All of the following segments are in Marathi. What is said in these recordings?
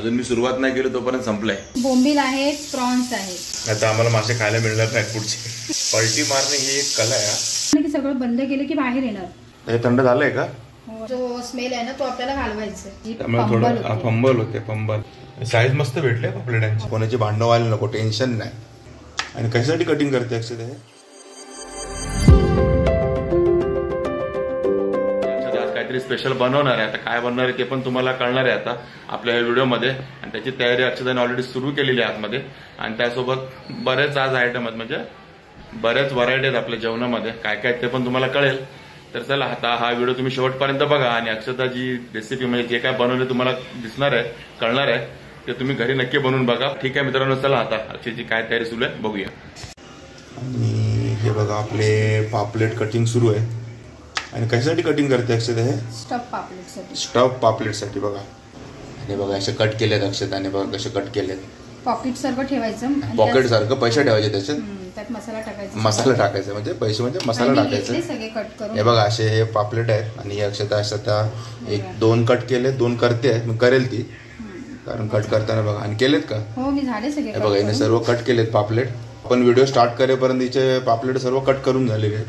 अजून मी सुरुवात नाही केली तोपर्यंत संपलाय. बोंबील आहेत, प्रॉन्स आहेत. आता आम्हाला मासे खायला मिळणार नाही पुढचे. पलटी मारणे ही एक कला आहे. की सगळं बंद केलं की बाहेर येणार. हे थंड झालंय का? जो स्मेल आहे ना तो आपल्याला घालवायचा. त्यामुळे थोडं फंबल होते. फंबल साईज मस्त भेटले पापलेटांची. कोणाची भांडण व्हायला नको, टेन्शन नाही. आणि कशासाठी कटिंग करते अक्षय हे? काहीतरी स्पेशल बनवणार आहे. आता काय बनवणार आहे ते पण तुम्हाला कळणार आहे आता आपल्या व्हिडिओमध्ये. आणि त्याची तयारी अक्षताने ऑलरेडी सुरू केलेली आहे आतमध्ये. आणि त्यासोबत बरेच आज आयटम आहेत, म्हणजे बऱ्याच व्हरायटी आहेत आपल्या जेवणामध्ये. काय काय ते पण तुम्हाला कळेल. तर चला आता हा व्हिडिओ तुम्ही शेवटपर्यंत बघा. आणि अक्षताची रेसिपी म्हणजे जे काय बनवले तुम्हाला दिसणार आहे, कळणार आहे, ते तुम्ही घरी नक्की बनवून बघा. ठीक आहे मित्रांनो, चला आता अक्षयची काय तयारी सुरू आहे बघूया. आणि हे बघा आपले पापलेट कटिंग सुरू आहे. आणि कशासाठी कटिंग करते अक्षता हे? स्टफ पापलेटसाठी. स्टफ पापलेटसाठी बघा. आणि बघा असे कट केलेत अक्षताने. बघा कसे कट केलेत. पॉकेट सारखं ठेवायचं. पॉकेट सारखं पैसे ठेवायचे त्याच्यात. त्यात मसाला टाकायचा. मसाला टाकायचा म्हणजे पैसे म्हणजे मसाला टाकायचा. सगळे कट करून. हे बघा असे हे पापलेट आहेत. आणि अक्षता एक दोन कट केले, दोन करते आहे. मग करेल ती, कारण कट करताना बघा. आणि केलेत का? हो मी झाले सगळे. बघा हिने सर्व कट केलेत पापलेट. आपण व्हिडिओ स्टार्ट करेपर्यंत हिचे पापलेट सर्व कट करून झालेले आहेत.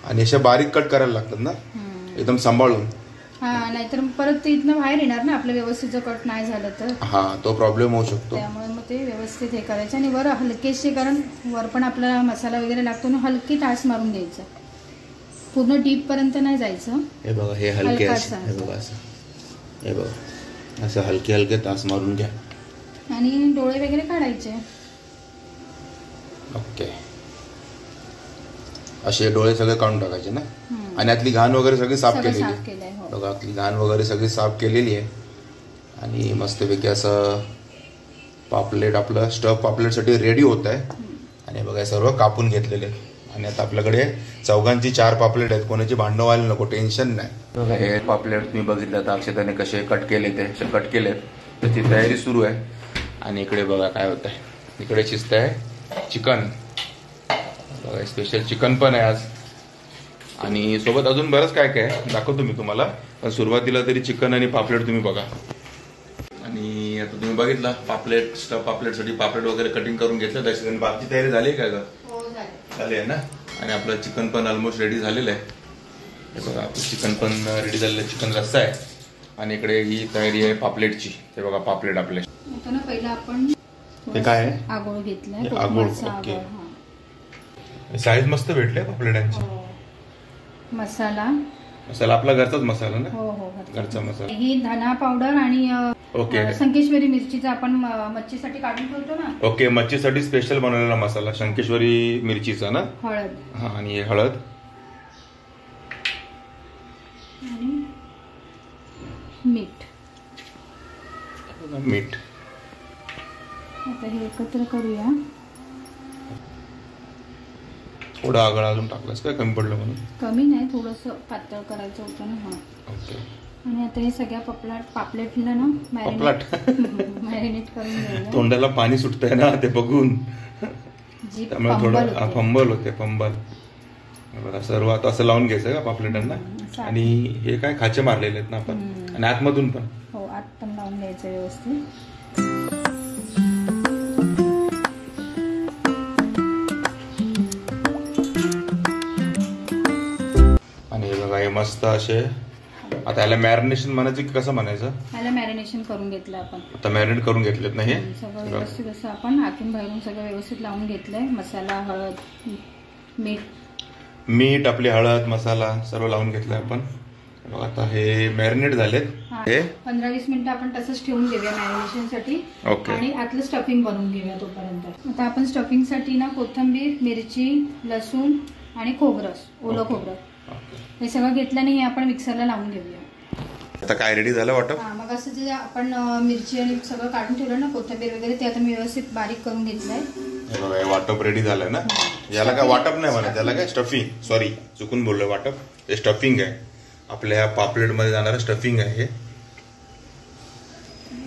आणि असे बारीक कट करायला लागतात ना एकदम सांभाळून. हा, नाहीतर परत इथनं बाहेर येणार ना आपलं व्यवस्थित जर कट नाही झालं तर. हा, तो प्रॉब्लेम होऊ शकतो. त्यामुळे मग ते व्यवस्थित हे करायचं. आणि वर हलकेसे, कारण वर पण आपल्याला मसाला वगैरे लागतो ना, हलकी तास मारून द्यायचं. पूर्ण डीप पर्यंत नाही जायचं. हे बघा हे हलके असं. हे बघा असं. हे बघा असं हलके हलके तास मारून घ्या. आणि डोळे वगैरे काढायचे. ओके, असे डोळे सगळे काढून टाकायचे ना. आणि आतली घाण वगैरे सगळी साफ केलेली आहे. बघा आतली घाण वगैरे सगळी साफ केलेली आहे. आणि मस्तपैकी असं पापलेट आपलं स्टफ पापलेटसाठी रेडी होत आहे. आणि बघा सर्व कापून घेतलेले. आणि आता आपल्याकडे चौघांची 4 पापलेट आहेत. कोणाची भांडण व्हायला नको, टेन्शन नाही. बघा हे पापलेट तुम्ही बघितलं आता अक्षताने कसे कट केले, ते कट केलेत. त्याची तयारी सुरू आहे. आणि इकडे बघा काय होत आहे. इकडे शिजत आहे चिकन. बघा स्पेशल चिकन पण आहे आज. आणि सोबत अजून बरंच काय काय दाखवतो मी तुम्हाला. पण सुरुवातीला तरी चिकन आणि पापलेट तुम्ही बघा. आणि आता तुम्ही बघितलं पापलेट स्टफ पापलेटसाठी पापलेट वगैरे कटिंग करून घेतलं. त्याची बाकी तयारी झाली आहे का ग? झाली आहे ना. आणि आपलं चिकन पण ऑलमोस्ट रेडी झालेलं आहे. हे बघा आपलं चिकन पण रेडी झालेलं. चिकन रस्सा आहे. आणि इकडे ही तयारी आहे पापलेटची. हे बघा पापलेट आपले. पहिला आपण ते काय आहे? आगोळ घेतलाय. आगोळ. ओके, साईज मस्त भेटले पापलेटांची. मसाला आपला घरचाच मसाला ना. हो हो, घरचा मसाला. ही धना पावडर आणि ओके शंकेश्वरी मिरचीचा आपण मच्छीसाठी काढून ठेवतो ना. ओके, मच्छीसाठी स्पेशल बनवलेला मसाला शंकेश्वरी मिरचीचा ना. हळद. हा, आणि हे हळद आणि मीठ. आता हे एकत्र करूया. थोडा आगळ अजून टाकलास काय? कमी पडलं म्हणून? कमी नाही, थोडस पातळ करायचं होतं ना. हा, ओके. आणि आता हे सगळ्या पापलेटला ना मॅरिनेट करून घ्यायला. तोंडाला पाणी सुटतंय ना ते बघून. त्यामुळे थोडं फंबल होते. फंबल बघा सर्व आता असं लावून घ्यायचं का पापलेटांना. आणि हे काय खाचे मारलेले आहेत ना आपण. आणि आतमधून पण. हो, आत पण लावून घ्यायचं व्यवस्थित. मस्त असे. आता याला मॅरिनेशन म्हणायचं की कसं म्हणायचं? याला मॅरिनेशन करून घेतलं आपण. आता मॅरिनेट करून घेतलेत ना हे सगळं व्यवस्थित. असं आपण आतून बाहेरून सगळं व्यवस्थित लावून घेतलंय. मसाला, हळद, मीठ आपली हळद मसाला सर्व लावून घेतलंय आपण. आता हे मॅरिनेट झालेत. हे 15-20 मिनिटं आपण तसंच ठेवून घेऊया मॅरिनेशन साठी. ओके. आणि आतलं स्टफिंग बनवून घेऊया तोपर्यंत. आता आपण स्टफिंग साठी ना कोथिंबीर, मिरची, लसूण आणि खोबरं, ओलं खोबरं हे सगळं घेतल्याने हे आपण मिक्सरला लावून घेऊया. आता काय रेडी झालं वाटप? मग असं जे आपण मिरची आणि सगळं काढून ठेवलं ना, कोथिंबीर वगैरे, ते आता मी व्यवस्थित बारीक करून घेतलंय. हे बघा वाटप रेडी झालं ना. याला काय वाटप नाही म्हणत, त्याला काय स्टफिंग. सॉरी, चुकून बोललोय. वाटप हे स्टफिंग आहे. आपल्या पापलेट मध्ये जाणारं स्टफिंग आहे हे.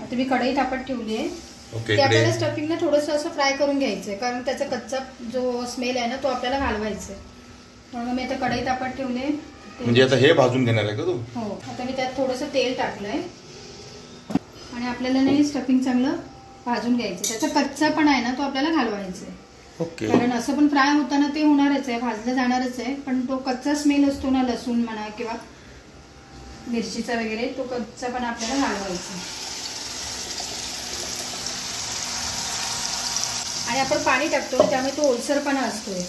आता मी कढई तापत ठेवली आहे. ओके. आपल्याला स्टफिंगला थोडंसं असं फ्राय करून घ्यायचंय, कारण त्याचा कच्चा जो स्मेल आहे ना तो आपल्याला घालवायचा. म्हणून मी आता कढई तापत ठेवले. म्हणजे आता हे भाजून घेणार आहे का तू? हो. आता मी त्यात थोडंसं तेल टाकलंय. आणि आपल्याला नाही स्टफिंग चांगलं भाजून घ्यायचं. त्याचा कच्चा पण आहे ना तो आपल्याला घालवायचा आहे. ओके. कारण असं पण फ्राय होताना ते होणारच आहे, भाजलं जाणारच आहे, पण तो कच्चा स्मेल असतो ना लसूण म्हणा किंवा मिरचीचा वगैरे, तो कच्चा पण आपल्याला घालवायचा. आणि आपण पाणी टाकतो ना त्यामुळे तो ओलसरपणा असतोय.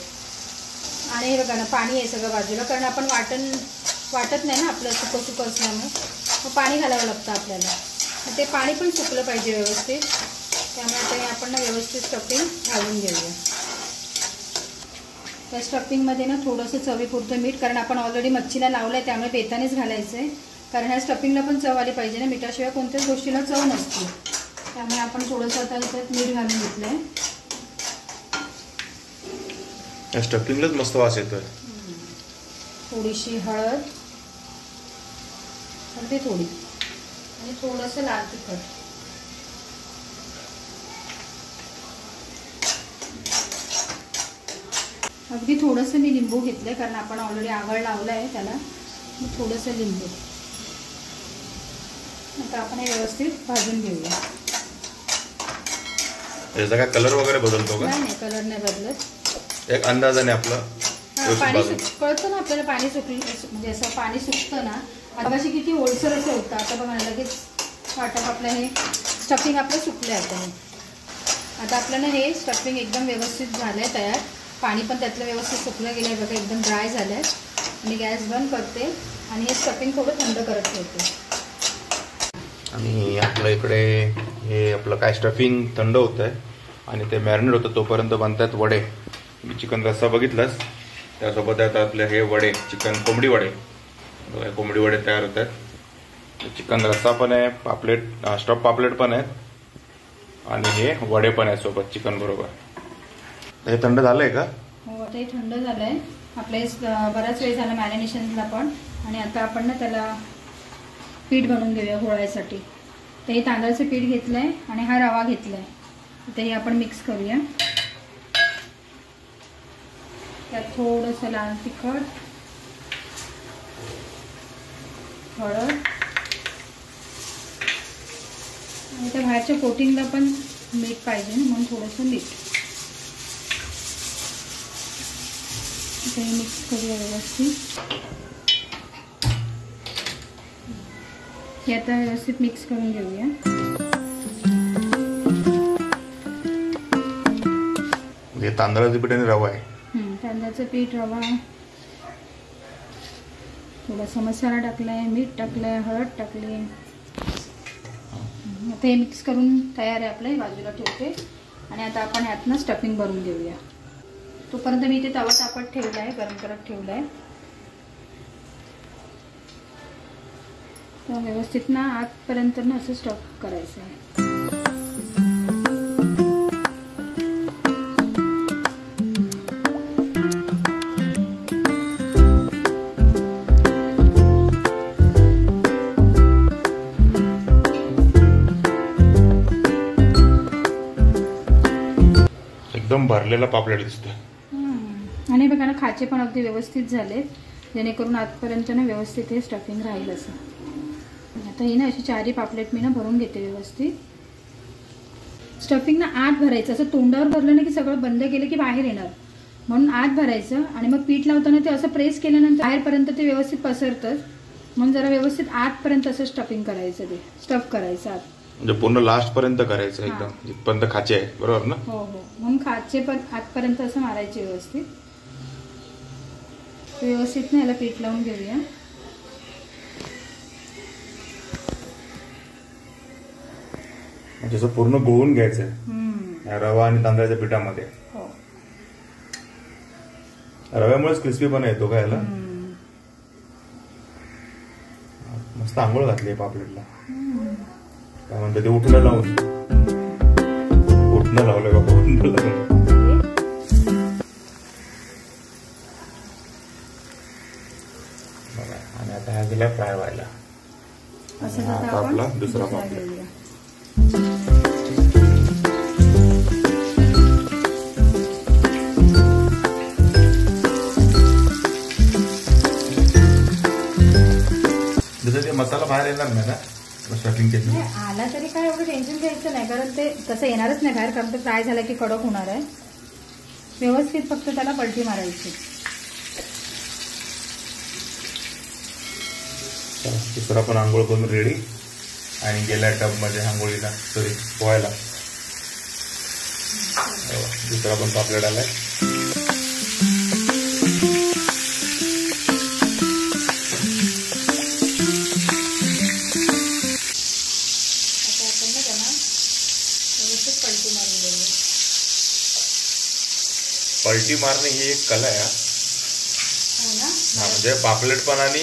आणि हे बघा ना पाणी आहे सगळं बाजूला, कारण आपण वाटत नाही ना आपलं सुकं सुकं असल्यामुळे, मग पाणी घालावं लागतं आपल्याला. मग ते पाणी पण सुकलं पाहिजे व्यवस्थित, त्यामुळे आता आपण ना व्यवस्थित स्टफिंग घालून घेऊया. त्या स्टफिंगमध्ये ना थोडंसं चवीपुरतं मीठ, कारण आपण ऑलरेडी मच्छीला लावलं आहे त्यामुळे बेतानेच घालायचं आहे, कारण ह्या स्टफिंगला पण चव आली पाहिजे ना. मिठाशिवाय कोणत्याच गोष्टीला चव नसते, त्यामुळे आपण थोडंसं आता त्यात मीठ घालून घेतलं आहे. स्टफिंगलाच मस्त वास येतोय. थोडीशी हळद, हळदी थोडी, आणि थोडंसं लाल तिखट. अगदी थोडंसं मी लिंबू घेतलंय, कारण आपण ऑलरेडी आगळ लावलं आहे त्याला, थोडंसं लिंबू. आता आपण हे व्यवस्थित भाजून घेऊया. याचा काय कलर वगैरे बदलतो का? नाही, कलर नाही बदलत. एक अंदाजाने आपलं पाणी कळतं ना आपल्याला, पाणी सुकलं म्हणजे असं पाणी सुकतं ना. आताशी किती ओलसर असं होतं, आता बघा लगेच वाटप आपलं हे स्टफिंग आपलं सुकलं आहे. आता आपल्याला हे स्टफिंग एकदम व्यवस्थित झालं आहे तयार. पाणी पण त्यातलं व्यवस्थित सुकलं गेलं आहे बघा, एकदम ड्राय झालं आहे. आणि गॅस बंद करते आणि हे स्टफिंग थोडं थंड करत ठेवते. आणि आपलं इकडे हे आपलं काय स्टफिंग थंड होतं आहे आणि ते मॅरिनेट होतं तोपर्यंत बनतात वडे. मी चिकन रस्सा बघितलाच, त्यासोबत आता आपले हे वडे, चिकन कोंबडी वडे, कोंबडी वडे तयार होत आहेत. चिकन रस्सा पण आहे, पापलेट, स्टफ पापलेट पण आहेत आणि हे वडे पण आहेत सोबत चिकन बरोबर. हे थंड झालंय का? हो, आता हे थंड झालंय. आपल्या बराच वेळ झाला मॅरिनेशनला पण. आणि आता आपण ना त्याला पीठ बनवून घेऊया गोळ्यासाठी. तर हे तांदळाचं पीठ घेतलंय आणि हा रवा घेतलाय. तर हे आपण मिक्स करूया. त्यात थोडंसं लाल तिखट, हळद, आणि त्या बाहेरच्या कोटिंगला पण मीठ पाहिजे ना, म्हणून थोडंसं मीठ. हे मिक्स करूया व्यवस्थित. हे आता व्यवस्थित मिक्स करून घेऊया. हे तांदळाचं पीठ आणि रवा आहे. तांदळाचं पीठ, रवा, थोडासा मसाला टाकलाय, मीठ टाकलंय, हळद टाकली. आता हे मिक्स करून तयार आहे आपलं. बाजूला ठेवते. आणि आता आपण ह्यातनं स्टफिंग भरून घेऊया. तोपर्यंत मी इथे तवा तापत ठेवलाय, गरम करत ठेवलाय. तर व्यवस्थित ना आतपर्यंत ना असं स्टफ करायचं आहे. एकदम भरलेला पापलेट दिसतोय. आणि बघा ना खाचे पण अगदी व्यवस्थित झाले, जेणेकरून आतपर्यंत ना व्यवस्थित हे स्टफिंग राहील असं. आता ही ना अशी चारी पापलेट मी ना भरून घेते व्यवस्थित. स्टफिंग ना आत भरायचं, असं तोंडावर भरलं ना की सगळं बंद केलं की बाहेर येणार, म्हणून आत भरायचं. आणि मग पीठ लावताना ते असं प्रेस केल्यानंतर बाहेरपर्यंत ते व्यवस्थित पसरतंच, म्हणून जरा व्यवस्थित आतपर्यंत असं स्टफिंग करायचं, ते स्टफ करायचं आत. म्हणजे पूर्ण लास्ट पर्यंत करायचं एकदम, जिथपर्यंत खाचे आहे, बरोबर ना? हो हो, म्हणून खाचे पण आतपर्यंत असं मारायचे व्यवस्थित. व्यवस्थित ना याला पीठ लावून घेऊया. म्हणजे पूर्ण गोळून घ्यायचंय रवा आणि तांदळाच्या पिठामध्ये. रव्यामुळेच क्रिस्पी पण येतो का याला? मस्त आंघोळ घातली पापलेटला. काय म्हणतात ते, उठणं लावून, उठणं लावलंय बाबा, उठणं लावून. आणि आता ह्या गेला फ्राय व्हायला. आता आपला दुसरा पापलेट. जसं ते मसाला बाहेर येणार नाही ना, स्वॅपिंग केली नाही आला तरी काय एवढं टेन्शन घ्यायचं नाही, कारण ते तसं येणारच नाही बाहेर, कारण ते फ्राय झालं की कडक होणार आहे. व्यवस्थित फक्त त्याला पलटी मारायची. दुसरा पण आंघोळ करून रेडी आणि गेल्या टबमध्ये आंघोळीला सॉरी पोहायला. दुसरा पण पापलेट आलाय. पलटी मारणे ही एक कला आहे. म्हणजे पापलेट पण आणि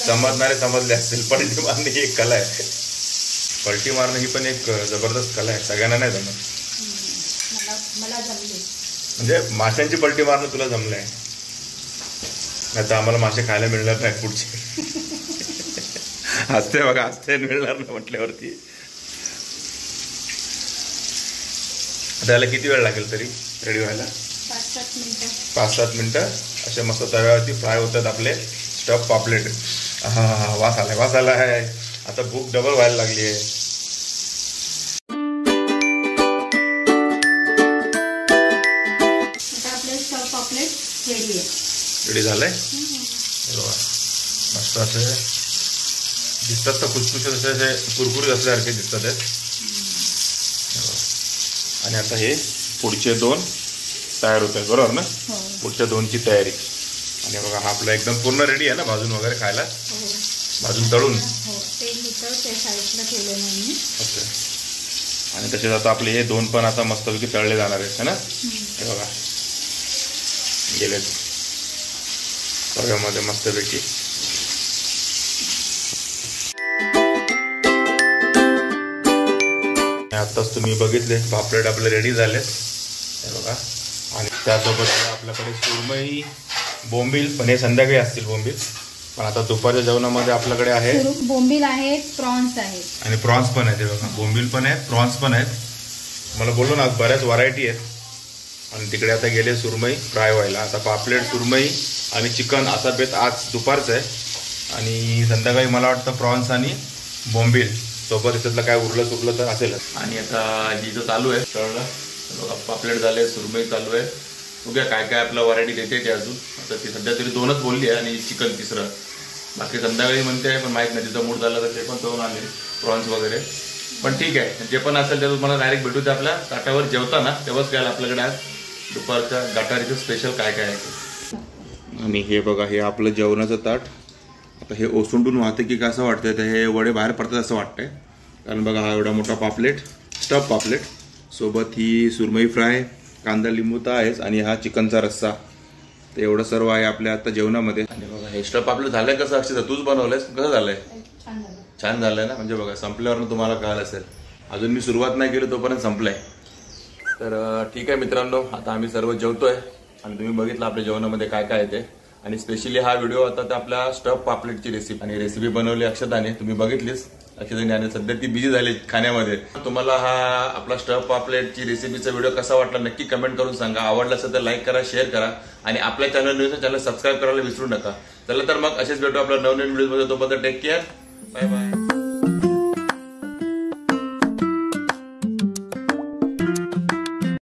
समजणारे समजले असतील. पलटी मारणे ही एक कला आहे. पलटी मारणं ही पण एक जबरदस्त कला आहे, सगळ्यांना नाही जमत. म्हणजे माशांची पलटी मारणं तुला जमलंय, नाही तर आम्हाला मासे खायला मिळणार नाही पुढचे. हसते बघा, हसते मिळणार नाही म्हटल्यावरती. त्याला किती वेळ लागेल तरी रेडी व्हायला? 5-7 मिनिटं. असे मस्त तव्यावरती फ्राय होतात आपले स्टफ पापलेट. हा वास आलाय, वास आला आहे. आता भूक डबल व्हायला लागली आहे. आपले स्टफ पापलेट रेडी आहे. रेडी झालंय. मस्त असे दिसतात तर खुसखुशीत असे कुरकुरीत असल्यासारखे दिसतात आहेत. आणि आता हे पुढचे 2 तयार होत आहेत बरोबर ना? पुढच्या 2ची तयारी. आणि बघा हा आपला एकदम पूर्ण रेडी आहे ना भाजून वगैरे खायला? भाजून तळून ओके. आणि तसेच आता आपले हे 2 पण आता मस्तपैकी तळले जाणार आहेत ना? हे बघा गेले तव्यामध्ये मस्तपैकी. आताच तुम्ही बघितले पापलेट आपले रेडी झाले हे बघा. आणि त्यासोबत आपल्याकडे सुरमई, बोंबील, पण हे संध्याकाळी असतील बोंबील. पण आता दुपारच्या जेवणामध्ये आपल्याकडे आहे बोंबील आहेत, प्रॉन्स आहेत आणि प्रॉन्स पण आहेत. हे बघा बोंबील पण आहेत, प्रॉन्स पण आहेत. मला बोललो ना बऱ्याच व्हरायटी आहेत. आणि तिकडे आता गेले सुरमई फ्राय व्हायला. आता पापलेट, सुरमई आणि चिकन असा बेत आज दुपारचं आहे. आणि संध्याकाळी मला वाटतं प्रॉन्स आणि बोंबील सोबत त्यातलं काय उरलं तर असेलच. आणि आता जिथं चालू आहे तळलं पापलेट झाले, सुरमई चालू आहे. बघूया काय काय आपलं व्हरायटी देते ते अजून. आता ती सध्या तरी 2च बोलली आहे आणि चिकन 3रं. बाकी संध्याकाळी म्हणते आहे, पण माहीत नाही तिथं मूड झालं तर ते पण तळून आले प्रॉन्स वगैरे. पण ठीक आहे, जे पण असेल ते तुम्हाला डायरेक्ट भेटू ते आपल्या ताटावर जेवताना. तेव्हाच काय आपल्याकडे आज दुपारच्या गाठारीचं स्पेशल काय काय आहे. आणि हे बघा हे आपलं जेवणाचं ताट. आता हे ओसंडून वाहते की कसं वाटतंय, तर हे वडे बाहेर पडतात असं वाटतंय. कारण बघा हा एवढा मोठा पापलेट, स्टफ पापलेट, सोबत ही सुरमई फ्राय, कांदा लिंबू तर आहेच, आणि हा चिकनचा रस्सा. तर एवढं सर्व आहे आपल्या आता जेवणामध्ये. आणि बघा हे स्टफ पापलेट झालंय कसं? अक्षय तूच बनवलंयस, कसं झालंय? छान झालंय ना? म्हणजे बघा संपल्यावर तुम्हाला कळलं असेल. अजून मी सुरुवात नाही केली तोपर्यंत संपलंय. तर ठीक आहे मित्रांनो, आता आम्ही सर्व जेवतोय. आणि तुम्ही बघितलं आपल्या जेवणामध्ये काय काय येते. आणि स्पेशली हा व्हिडिओ होता तर आपल्या स्टफ पापलेटची रेसिपी. आणि रेसिपी बनवली अक्षताने, तुम्ही बघितलीच अक्षताने. आणि सध्या ती बिझी झाली खाण्यामध्ये. तुम्हाला हा आपला स्टफ पापलेटची रेसिपीचा व्हिडिओ कसा वाटला नक्की कमेंट करून सांगा. आवडला असेल तर लाईक करा, शेअर करा. आणि आपल्या चॅनल सबस्क्राईब करायला विसरू नका. चला तर मग असेच भेटू आपल्या नवनवीन व्हिडिओमध्ये. तोपर्यंत टेक केअर, बाय बाय.